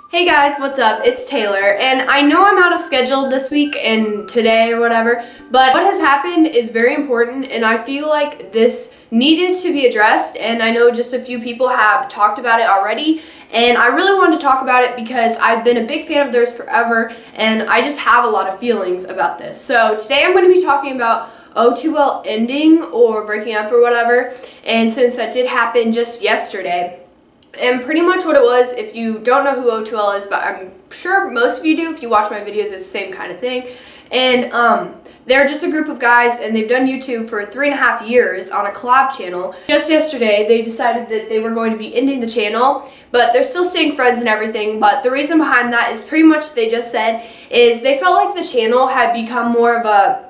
Hey guys, what's up? It's Taylor, and I know I'm out of schedule this week and today or whatever, but what has happened is very important and I feel like this needed to be addressed, and I know just a few people have talked about it already, and I really wanted to talk about it because I've been a big fan of theirs forever and I just have a lot of feelings about this. So today I'm going to be talking about O2L ending or breaking up or whatever, and since that did happen just yesterday, and pretty much what it was, if you don't know who O2L is, but I'm sure most of you do, if you watch my videos, it's the same kind of thing. And they're just a group of guys, and they've done YouTube for 3.5 years on a collab channel. Just yesterday, they decided that they were going to be ending the channel, but they're still staying friends and everything. But the reason behind that is pretty much they just said is they felt like the channel had become more of a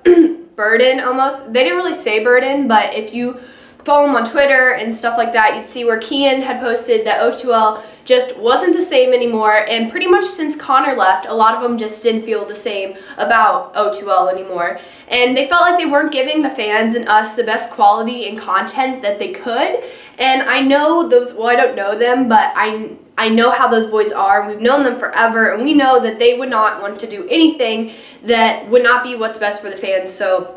burden almost. They didn't really say burden, but if you follow them on Twitter and stuff like that, you'd see where Kian had posted that O2L just wasn't the same anymore, and pretty much since Connor left, a lot of them just didn't feel the same about O2L anymore. And they felt like they weren't giving the fans and us the best quality and content that they could. And I know those, well, I don't know them, but I know how those boys are. We've known them forever, and we know that they would not want to do anything that would not be what's best for the fans. So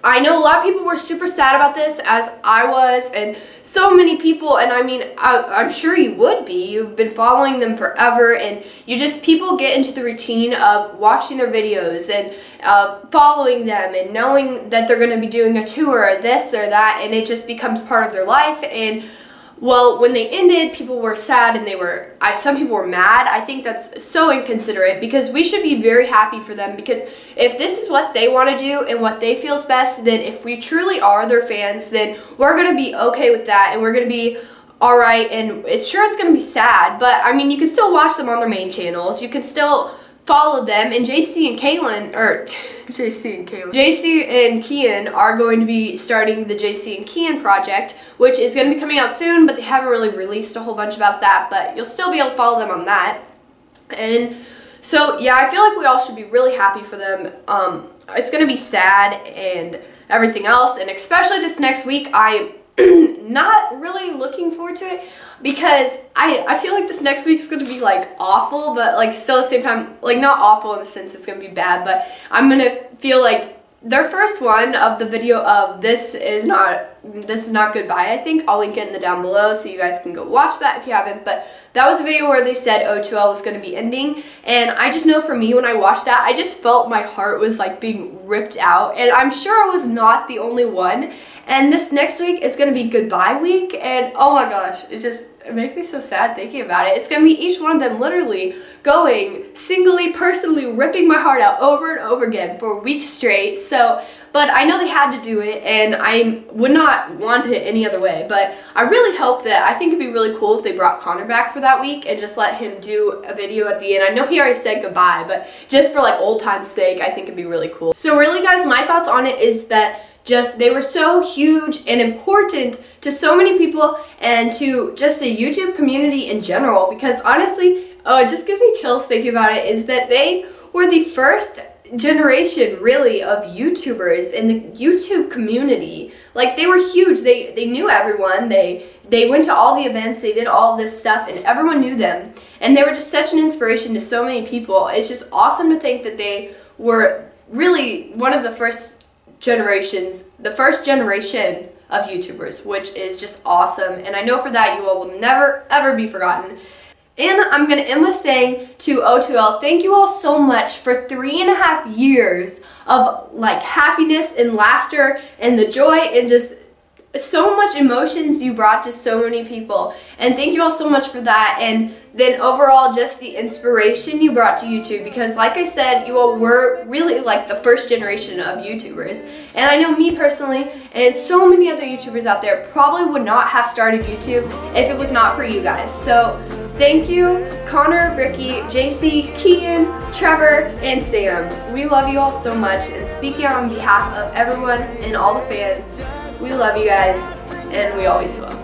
I know a lot of people were super sad about this, as I was, and so many people, and I mean, I'm sure you would be. You've been following them forever, and people get into the routine of watching their videos and following them and knowing that they're going to be doing a tour or this or that, and it just becomes part of their life. And well, when they ended, people were sad, and some people were mad. I think that's so inconsiderate, because we should be very happy for them, because if this is what they want to do and what they feel is best, then if we truly are their fans, then we're going to be okay with that, and we're going to be alright. And it's going to be sad, but I mean, you can still watch them on their main channels. You can still follow them, and JC and Kian are going to be starting the JC and Kian project, which is going to be coming out soon, but they haven't really released a whole bunch about that, but you'll still be able to follow them on that. And so yeah, I feel like we all should be really happy for them. It's going to be sad and everything else, and especially this next week, I'm not really looking forward to it, because I feel like this next week's going to be like awful, but like still at the same time, like not awful in the sense it's going to be bad, but I'm going to feel like their first one of the video of this is not goodbye, I think. I'll link it in the down below so you guys can go watch that if you haven't, but that was a video where they said O2L was going to be ending, and I just know for me, when I watched that, I just felt my heart was like being ripped out, and I'm sure I was not the only one. And this next week is going to be goodbye week, and oh my gosh, it makes me so sad thinking about it. It's going to be each one of them literally going singly, personally ripping my heart out over and over again for weeks straight. So, but I know they had to do it, and I would not want it any other way. But I really hope that, I think it'd be really cool if they brought Connor back for that week and just let him do a video at the end. I know he already said goodbye, but just for like old time's sake, I think it'd be really cool. So really guys, my thoughts on it is that they were so huge and important to so many people, and to just the YouTube community in general, because honestly, it just gives me chills thinking about it, is that they were the first generation really of YouTubers in the YouTube community. Like, they were huge. They knew everyone. They went to all the events, they did all this stuff, and everyone knew them, and they were just such an inspiration to so many people. It's just awesome to think that they were really one of the first generations, the first generation of YouTubers, which is just awesome, and I know for that you all will never ever be forgotten. And I'm going to end with saying to O2L, thank you all so much for 3.5 years of like happiness and laughter and the joy and just so much emotions you brought to so many people, and thank you all so much for that. And then overall, just the inspiration you brought to YouTube, because like I said, you all were really like the first generation of YouTubers, and I know me personally and so many other YouTubers out there probably would not have started YouTube if it was not for you guys. So thank you, Connor, Ricky, JC, Kian, Trevor, and Sam. We love you all so much, and speaking on behalf of everyone and all the fans, we love you guys, and we always will.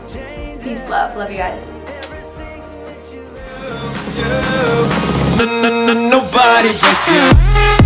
Peace, love you guys. Nobody but you.